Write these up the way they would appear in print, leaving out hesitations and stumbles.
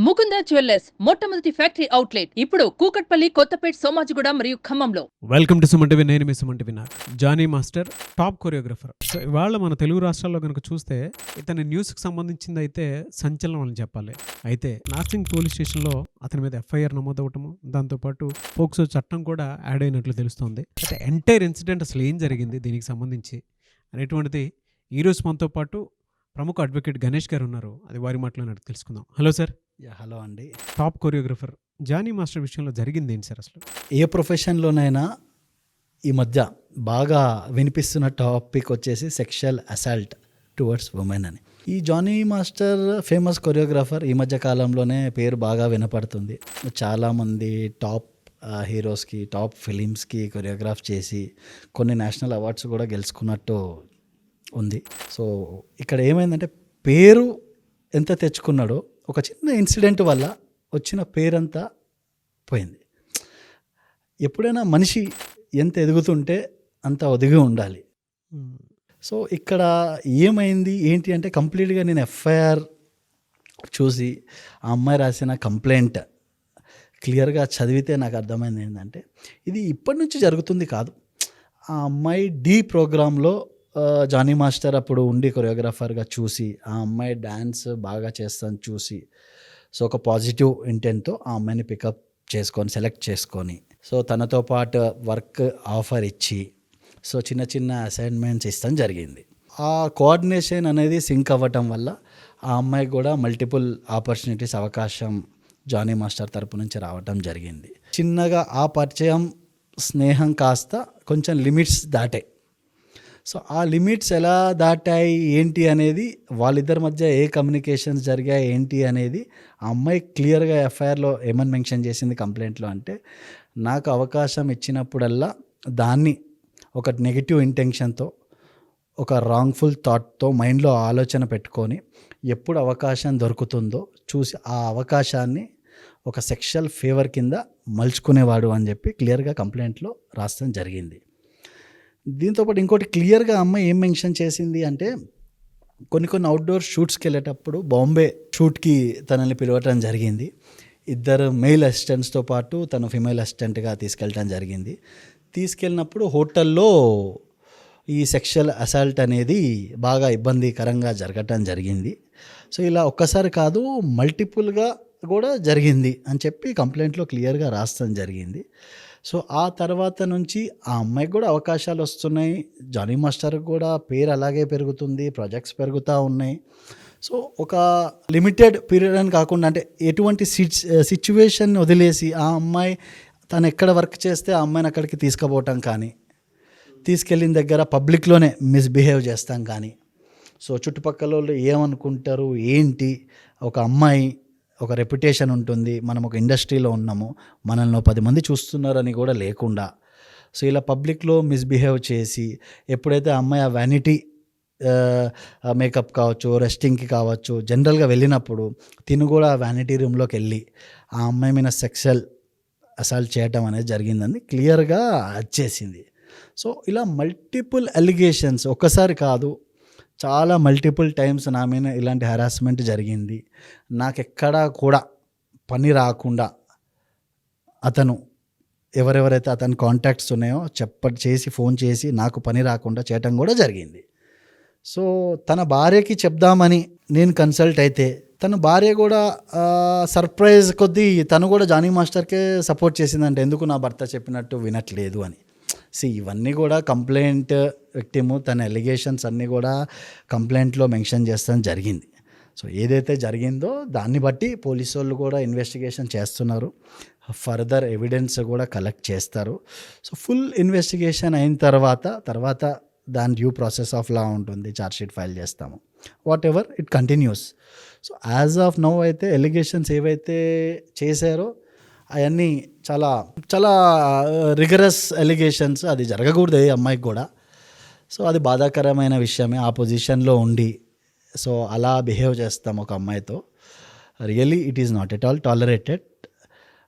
Mukunda jewellers మొట్టమొదటి factory outlet ఇప్పుడు కూకట్పల్లి, కొత్తపేట్, సోమాజిగూడ మరియు ఖమ్మంలో. Welcome to Suman TV. నేను మీ Suman TV. Johnny master top choreographer. So ఇవాళ మన తెలుగు రాష్ట్రాల్లో కనుక చూస్తే ఇతని న్యూస్కి సంబంధించింది అయితే సంచలనం అని చెప్పాలి. అయితే నార్సింగ్ పోలీస్ స్టేషన్లో అతని మీద ఎఫ్ఐఆర్ నమోదవటము, దాంతోపాటు పోక్సో చట్టం కూడా యాడ్ అయినట్లు తెలుస్తోంది. అయితే ఎంటైర్ ఇన్సిడెంట్ అసలు ఏం జరిగింది దీనికి సంబంధించి అనేటువంటిది ఈరోజు మనతో పాటు ప్రముఖ అడ్వకేట్ గణేష్ గారు ఉన్నారు. అది వారి మాటలో తెలుసుకుందాం. Hello sir. హలో అండి. టాప్ కొరియోగ్రఫర్ జానీ మాస్టర్ విషయంలో జరిగింది ఏంటి సార్? అసలు ఏ ప్రొఫెషన్లోనైనా ఈ మధ్య బాగా వినిపిస్తున్న టాపిక్ వచ్చేసి సెక్షువల్ అసాల్ట్ టువర్డ్స్ ఉమెన్ అని. ఈ జానీ మాస్టర్ ఫేమస్ కొరియోగ్రాఫర్. ఈ మధ్య కాలంలోనే పేరు బాగా వినపడుతుంది. చాలామంది టాప్ హీరోస్కి, టాప్ ఫిలిమ్స్కి కొరియోగ్రాఫ్ చేసి కొన్ని నేషనల్ అవార్డ్స్ కూడా గెలుచుకున్నట్టు ఉంది. సో ఇక్కడ ఏమైందంటే పేరు ఎంత తెచ్చుకున్నాడో ఒక చిన్న ఇన్సిడెంట్ వల్ల వచ్చిన పేరంతా పోయింది. ఎప్పుడైనా మనిషి ఎంత ఎదుగుతుంటే అంత ఒదిగి ఉండాలి. సో ఇక్కడ ఏమైంది ఏంటి అంటే కంప్లీట్గా నేను ఎఫ్ఐఆర్ చూసి ఆ అమ్మాయి రాసిన కంప్లైంట్ క్లియర్గా చదివితే నాకు అర్థమైంది ఏంటంటే ఇది ఇప్పటి నుంచి జరుగుతుంది కాదు. ఆ అమ్మాయి డి ప్రోగ్రాంలో జానీ మాస్టర్ అప్పుడు ఉండి కొరియోగ్రాఫర్గా చూసి ఆ అమ్మాయి డ్యాన్స్ బాగా చేస్తాను చూసి సో ఒక పాజిటివ్ ఇంటెంట్తో ఆ అమ్మాయిని పికప్ చేసుకొని సెలెక్ట్ చేసుకొని సో తనతో పాటు వర్క్ ఆఫర్ ఇచ్చి సో చిన్న చిన్న అసైన్మెంట్స్ ఇస్తాం జరిగింది. ఆ కోఆర్డినేషన్ అనేది సింక్ అవ్వటం వల్ల ఆ అమ్మాయికి కూడా మల్టిపుల్ ఆపర్చునిటీస్ అవకాశం జానీ మాస్టర్ తరపు నుంచి రావటం జరిగింది. చిన్నగా ఆ పరిచయం స్నేహం కాస్త కొంచెం లిమిట్స్ దాటాయి. సో ఆ లిమిట్స్ ఎలా దాటాయి ఏంటి అనేది, వాళ్ళిద్దరి మధ్య ఏ కమ్యూనికేషన్స్ జరిగాయి ఏంటి అనేది ఆ అమ్మాయి క్లియర్గా ఎఫ్ఐఆర్లో ఏమని మెన్షన్ చేసింది కంప్లైంట్లో అంటే, నాకు అవకాశం ఇచ్చినప్పుడల్లా దాన్ని ఒక నెగిటివ్ ఇంటెన్షన్తో, ఒక రాంగ్ఫుల్ థాట్తో మైండ్లో ఆలోచన పెట్టుకొని ఎప్పుడు అవకాశం దొరుకుతుందో చూసి ఆ అవకాశాన్ని ఒక సెక్షువల్ ఫేవర్ కింద మలుచుకునేవాడు అని చెప్పి క్లియర్గా కంప్లైంట్లో రాయడం జరిగింది. దీంతోపాటు ఇంకోటి క్లియర్గా అమ్మాయి ఏం మెన్షన్ చేసింది అంటే, కొన్ని అవుట్డోర్ షూట్స్కి వెళ్ళేటప్పుడు బాంబే షూట్కి తనని పిలవటం జరిగింది. ఇద్దరు మెయిల్ అసిస్టెంట్స్తో పాటు తను ఫిమేల్ అసిస్టెంట్గా తీసుకెళ్ళటం జరిగింది. తీసుకెళ్ళినప్పుడు హోటల్లో ఈ సెక్షువల్ అసాల్ట్ అనేది బాగా ఇబ్బందికరంగా జరగటం జరిగింది. సో ఇలా ఒక్కసారి కాదు మల్టిపుల్గా కూడా జరిగింది అని చెప్పి కంప్లైంట్లో క్లియర్గా రాయడం జరిగింది. సో ఆ తర్వాత నుంచి ఆ అమ్మాయికి కూడా అవకాశాలు వస్తున్నాయి, జానీ మాస్టర్ కూడా పేరు అలాగే పెరుగుతుంది, ప్రాజెక్ట్స్ పెరుగుతూ ఉన్నాయి. సో ఒక లిమిటెడ్ పీరియడ్ అని కాకుండా అంటే ఎటువంటి సిచ్యువేషన్ వదిలేసి ఆ అమ్మాయి తను ఎక్కడ వర్క్ చేస్తే ఆ అమ్మాయిని అక్కడికి తీసుకుపోవటం కానీ, తీసుకెళ్ళిన దగ్గర పబ్లిక్లోనే మిస్బిహేవ్ చేస్తాం కానీ, సో చుట్టుపక్కల వాళ్ళు ఏమనుకుంటారు ఏంటి, ఒక అమ్మాయి ఒక రెప్యుటేషన్ ఉంటుంది, మనం ఒక ఇండస్ట్రీలో ఉన్నాము, మనల్ని 10 మంది చూస్తున్నారని కూడా లేకుండా సో ఇలా పబ్లిక్లో మిస్బిహేవ్ చేసి ఎప్పుడైతే అమ్మాయి ఆ వ్యానిటీ మేకప్ కావచ్చు, రెస్టింగ్కి కావచ్చు, జనరల్గా వెళ్ళినప్పుడు తిను కూడా ఆ వ్యానిటీ రూమ్లోకి వెళ్ళి ఆ అమ్మాయి మీద సెక్షువల్ అసాల్ట్ చేయటం అనేది జరిగిందని క్లియర్గా వచ్చేసింది. సో ఇలా మల్టిపుల్ అలిగేషన్స్, ఒక్కసారి కాదు చాలా మల్టిపుల్ టైమ్స్ నా మీద ఇలాంటి హెరాస్మెంట్ జరిగింది. నాకెక్కడా కూడా పని రాకుండా అతను ఎవరెవరైతే అతని కాంటాక్ట్స్ ఉన్నాయో చేసి ఫోన్ చేసి నాకు పని రాకుండా చేయటం కూడా జరిగింది. సో తన భార్యకి చెప్దామని నేను కన్సల్ట్ అయితే తన భార్య కూడా సర్ప్రైజ్ కొద్దీ తను కూడా జానీ మాస్టర్కే సపోర్ట్ చేసిందంటే, ఎందుకు నా భర్త చెప్పినట్టు వినట్లేదు అని. ఇవన్నీ కూడా కంప్లైంట్ విక్టిమ్ తన ఎలిగేషన్స్ అన్నీ కూడా కంప్లైంట్లో మెన్షన్ చేస్తాం జరిగింది. సో ఏదైతే జరిగిందో దాన్ని బట్టి పోలీసు వాళ్ళు కూడా ఇన్వెస్టిగేషన్ చేస్తున్నారు, ఫర్దర్ ఎవిడెన్స్ కూడా కలెక్ట్ చేస్తారు. సో ఫుల్ ఇన్వెస్టిగేషన్ అయిన తర్వాత దాని డ్యూ ప్రాసెస్ ఆఫ్ లా ఉంటుంది, ఛార్జ్షీట్ ఫైల్ చేస్తాము, what ever it continues. So as of now అయితే ఎలిగేషన్స్ ఏవైతే చేశారో అవన్నీ చాలా చాలా రిగరస్ ఎలిగేషన్స్. అది జరగకూడదు ఏ అమ్మాయికి కూడా. సో అది బాధాకరమైన విషయమే. ఆ పొజిషన్లో ఉండి సో అలా బిహేవ్ చేస్తాం ఒక అమ్మాయితో, really it is not at all tolerated.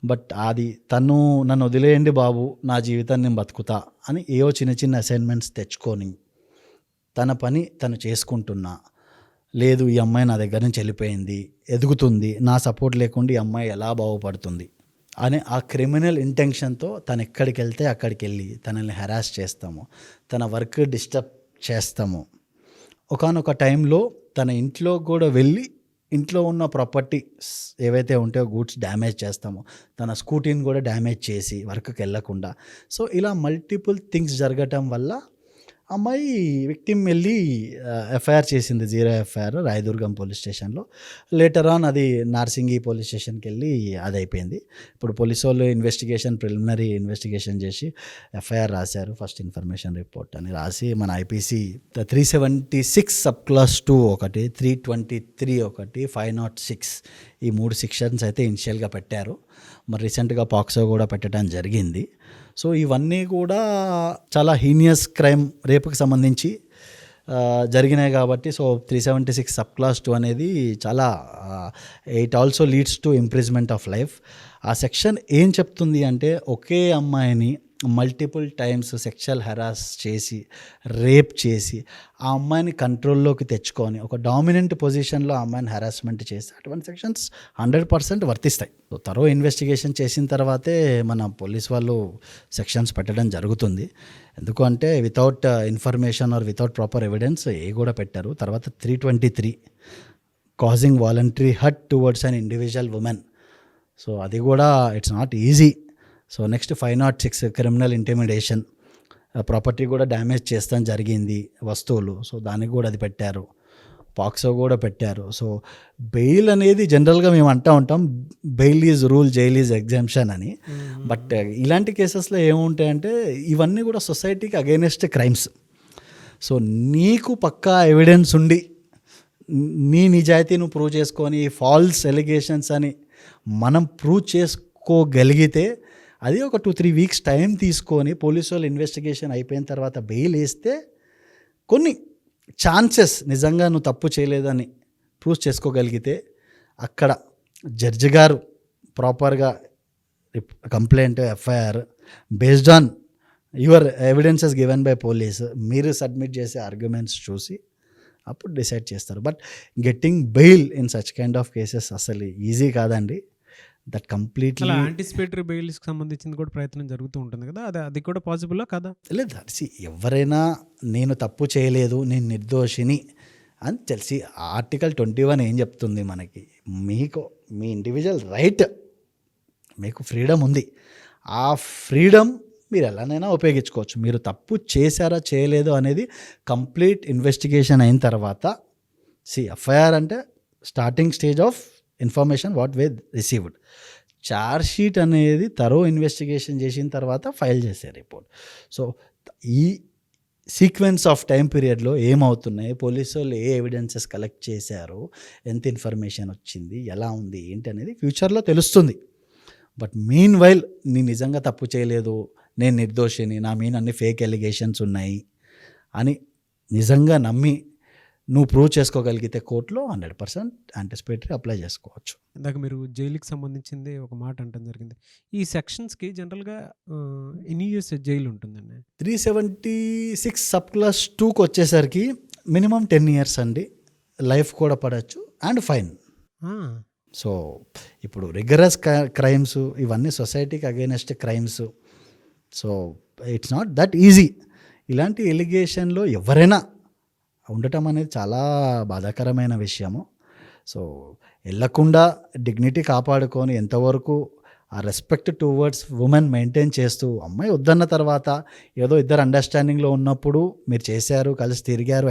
But అది తను నన్ను వదిలేయండి బాబు, నా జీవితాన్ని నేను బతుకుతా అని ఏవో చిన్న చిన్న అసైన్మెంట్స్ తెచ్చుకొని తన పని తను చేసుకుంటున్నా. లేదు ఈ అమ్మాయి నా దగ్గర నుంచి వెళ్ళిపోయింది, ఎదుగుతుంది, నా సపోర్ట్ లేకుండా ఈ అమ్మాయి ఎలా బాగుపడుతుంది అనే ఆ క్రిమినల్ ఇంటెన్షన్తో తను ఎక్కడికి వెళ్తే అక్కడికి వెళ్ళి తనని హెరాస్ చేస్తాము, తన వర్క్ డిస్టర్బ్ చేస్తాము. ఒకానొక టైంలో తన ఇంట్లో కూడా వెళ్ళి ఇంట్లో ఉన్న ప్రాపర్టీస్ ఏవైతే ఉంటాయో గూడ్స్ డ్యామేజ్ చేస్తామో, తన స్కూటీని కూడా డ్యామేజ్ చేసి వర్క్కి వెళ్ళకుండా. సో ఇలా మల్టిపుల్ థింగ్స్ జరగటం వల్ల అమ్మాయి విక్టిమ్ వెళ్ళి ఎఫ్ఐఆర్ చేసింది, 0 ఎఫ్ఐఆర్ రాయదుర్గం పోలీస్ స్టేషన్లో. లేటర్ ఆన్ అది నార్సింగి పోలీస్ స్టేషన్కి వెళ్ళి అది అయిపోయింది. ఇప్పుడు పోలీసు వాళ్ళు ప్రిలిమినరీ ఇన్వెస్టిగేషన్ చేసి ఎఫ్ఐఆర్ రాశారు, ఫస్ట్ ఇన్ఫర్మేషన్ రిపోర్ట్ అని రాసి మన ఐపీసీ 376 సబ్ క్లాస్ 2 ఒకటి, 323 ఒకటి, 506 ఈ 3 సెక్షన్స్ అయితే ఇనిషియల్గా పెట్టారు. మరి రీసెంట్గా పాక్సో కూడా పెట్టడం జరిగింది. సో ఇవన్నీ కూడా చాలా హీనియస్ క్రైమ్, రేపుకి సంబంధించి జరిగినాయి కాబట్టి సో 376 సబ్ క్లాస్ 2 అనేది చాలా it also leads to imprisonment of life. ఆ సెక్షన్ ఏం చెప్తుంది అంటే ఒకే అమ్మాయిని మల్టిపుల్ టైమ్స్ సెక్షువల్ హెరాస్ చేసి రేప్ చేసి ఆ అమ్మాయిని కంట్రోల్లోకి తెచ్చుకొని ఒక డామినెంట్ పొజిషన్లో ఆ అమ్మాయిని హెరాస్మెంట్ చేసి అటువంటి సెక్షన్స్ 100% వర్తిస్తాయి. సో తరో ఇన్వెస్టిగేషన్ చేసిన తర్వాతే మన పోలీస్ వాళ్ళు సెక్షన్స్ పెట్టడం జరుగుతుంది. ఎందుకు అంటే without information are without proper evidence కూడా పెట్టారు. తర్వాత 323 causing voluntary hurt towards an individual women. So అది కూడా it's not easy. So next 506 criminal intimidation, property కూడా డ్యామేజ్ చేస్తాం జరిగింది వస్తువులు, సో దానికి కూడా అది పెట్టారు. పాక్సో కూడా పెట్టారు. సో బెయిల్ అనేది జనరల్గా మేము అంటూ ఉంటాం bail is rule, jail is exemption అని. బట్ ఇలాంటి కేసెస్లో ఏముంటాయంటే ఇవన్నీ కూడా సొసైటీకి అగైనెస్ట్ క్రైమ్స్. సో నీకు పక్కా ఎవిడెన్స్ ఉండి నీ నిజాయితీ నువ్వు ప్రూవ్ చేసుకొని ఫాల్స్ ఎలిగేషన్స్ అని మనం ప్రూవ్ చేసుకోగలిగితే అది ఒక 2-3 వీక్స్ టైం తీసుకొని పోలీసు వాళ్ళు ఇన్వెస్టిగేషన్ అయిపోయిన తర్వాత బెయిల్ వేస్తే కొన్ని ఛాన్సెస్ నిజంగా నువ్వు తప్పు చేయలేదని ప్రూవ్ చేసుకోగలిగితే అక్కడ జడ్జి గారు ప్రాపర్గా complaint FIR based on your evidences given by police మీరు సబ్మిట్ చేసే ఆర్గ్యుమెంట్స్ చూసి అప్పుడు డిసైడ్ చేస్తారు. But getting bail in such kind of cases అసలు ఈజీ కాదండి. దట్ కంప్లీట్లీ యాంటిసిపేటరీ బెయిల్స్కి సంబంధించింది కూడా ప్రయత్నం జరుగుతూ ఉంటుంది కదా, అది కూడా పాసిబుల్లా కదా? లేదు, ఎవరైనా నేను తప్పు చేయలేదు, నేను నిర్దోషిని అని తెలిసి ఆర్టికల్ 21 ఏం చెప్తుంది మనకి, మీకు మీ ఇండివిజువల్ రైట్, మీకు ఫ్రీడమ్ ఉంది. ఆ ఫ్రీడమ్ మీరు ఎలానైనా ఉపయోగించుకోవచ్చు. మీరు తప్పు చేశారా చేయలేదు అనేది కంప్లీట్ ఇన్వెస్టిగేషన్ అయిన తర్వాత ఎఫ్ఐఆర్ అంటే starting stage of information what way received. Charge sheet అనేది తరో ఇన్వెస్టిగేషన్ చేసిన తర్వాత ఫైల్ చేసే రిపోర్ట్. సో ఈ సీక్వెన్స్ ఆఫ్ టైం పీరియడ్లో ఏమవుతున్నాయి, పోలీసు వాళ్ళు ఏ ఎవిడెన్సెస్ కలెక్ట్ చేశారు, ఎంత ఇన్ఫర్మేషన్ వచ్చింది, ఎలా ఉంది ఏంటి అనేది ఫ్యూచర్లో తెలుస్తుంది. బట్ మీన్ వైల్ నేను నిజంగా తప్పు చేయలేదు, నేను నిర్దోషిని, నా మీద అన్ని ఫేక్ ఎలిగేషన్స్ ఉన్నాయి అని నిజంగా నమ్మి నువ్వు ప్రూవ్ చేసుకోగలిగితే కోర్టులో 100% యాంటిసిపేటరీ అప్లై చేసుకోవచ్చు. ఇందాక మీరు జైలుకి సంబంధించింది ఒక మాట అంటం జరిగింది. ఈ సెక్షన్స్కి జనరల్గా ఎన్ని ఇయర్స్ జైలు ఉంటుందండి? 376 సబ్ క్లాస్ 2కి వచ్చేసరికి మినిమం 10 years అండి, లైఫ్ కూడా పడవచ్చు అండ్ ఫైన్. సో ఇప్పుడు రిగరస్ క్రైమ్స్ ఇవన్నీ సొసైటీకి against crimes. So it's not that easy. ఇలాంటి ఎలిగేషన్లో ఎవరైనా ఉండటం అనేది చాలా బాధాకరమైన విషయము. సో వెళ్ళకుండా డిగ్నిటీ కాపాడుకొని ఎంతవరకు ఆ రెస్పెక్ట్ టువర్డ్స్ ఉమెన్ మెయింటైన్ చేస్తూ, అమ్మాయి వద్దన్న తర్వాత ఏదో ఇద్దరు అండర్స్టాండింగ్లో ఉన్నప్పుడు మీరు చేశారు, కలిసి తిరిగారు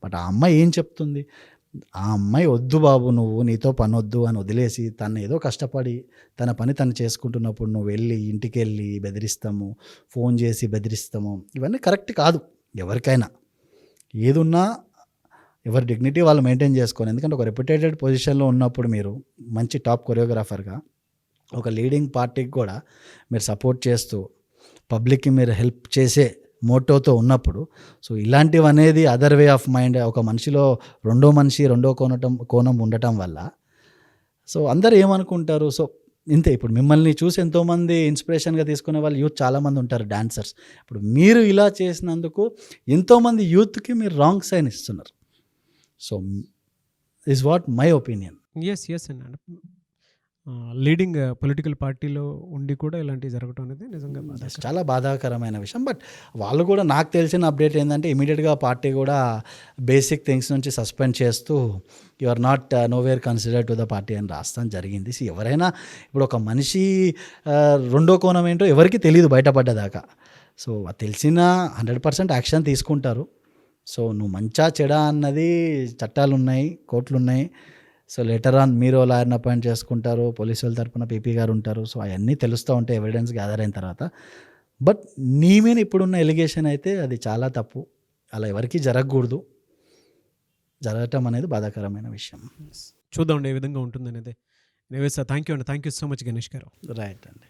బట్ ఆ అమ్మాయి ఏం చెప్తుంది, ఆ అమ్మాయి వద్దు బాబు నువ్వు నీతో పని వద్దు అని వదిలేసి తను ఏదో కష్టపడి తన పని తను చేసుకుంటున్నప్పుడు నువ్వు వెళ్ళి ఇంటికి వెళ్ళి బెదిరిస్తాము, ఫోన్ చేసి బెదిరిస్తాము, ఇవన్నీ కరెక్ట్ కాదు. ఎవరికైనా ఏదున్నా ఎవరి డిగ్నిటీ వాళ్ళు మెయింటైన్ చేసుకోవాలి. ఎందుకంటే ఒక రెప్యుటేటెడ్ పొజిషన్లో ఉన్నప్పుడు మీరు మంచి టాప్ కొరియోగ్రాఫర్గా ఒక లీడింగ్ పార్టీకి కూడా మీరు సపోర్ట్ చేస్తూ పబ్లిక్కి మీరు హెల్ప్ చేసే మోటోతో ఉన్నప్పుడు సో ఇలాంటివి అనేది అదర్ వే ఆఫ్ మైండ్ ఒక మనిషిలో రెండో కోణం ఉండటం వల్ల సో అందరు ఏమనుకుంటారు. సో ఇంతే, ఇప్పుడు మిమ్మల్ని చూసి ఎంతోమంది ఇన్స్పిరేషన్గా తీసుకునే వాళ్ళు యూత్ చాలామంది ఉంటారు, డాన్సర్స్. ఇప్పుడు మీరు ఇలా చేసినందుకు ఎంతోమంది యూత్కి మీరు రాంగ్ సైన్ ఇస్తున్నారు. So is what my opinion. Yes అండి. లీడింగ్ పొలిటికల్ పార్టీలో ఉండి కూడా ఇలాంటివి జరగటం అనేది నిజంగా బాధాకరం. చాలా బాధాకరమైన విషయం. బట్ వాళ్ళు కూడా నాకు తెలిసిన అప్డేట్ ఏంటంటే ఇమీడియట్గా పార్టీ కూడా బేసిక్ థింగ్స్ నుంచి సస్పెండ్ చేస్తూ you are not nowhere consider to the party అని రాస్తాం జరిగింది. ఎవరైనా ఇప్పుడు ఒక మనిషి రెండో కోణం ఏంటో ఎవరికి తెలియదు బయటపడ్డదాకా. సో అది తెలిసిన 100% యాక్షన్ తీసుకుంటారు. సో నువ్వు మంచా చెడా అన్నది చట్టాలు ఉన్నాయి, కోర్టులు ఉన్నాయి. సో లేటర్ ఆన్ మీరు లాయర్ని అపాయింట్ చేసుకుంటారు, పోలీసుల తరపున పీపీ గారు ఉంటారు. సో అవన్నీ తెలుస్తూ ఉంటాయి ఎవిడెన్స్ గ్యాదర్ అయిన తర్వాత. బట్ నీ మీద ఇప్పుడున్న ఎలిగేషన్ అయితే అది చాలా తప్పు. అలా ఎవరికి జరగకూడదు. జరగటం అనేది బాధాకరమైన విషయం. చూద్దాం ఏ విధంగా ఉంటుంది అనేది. Thank you so much Ganesh గారు. రైట్ అండి.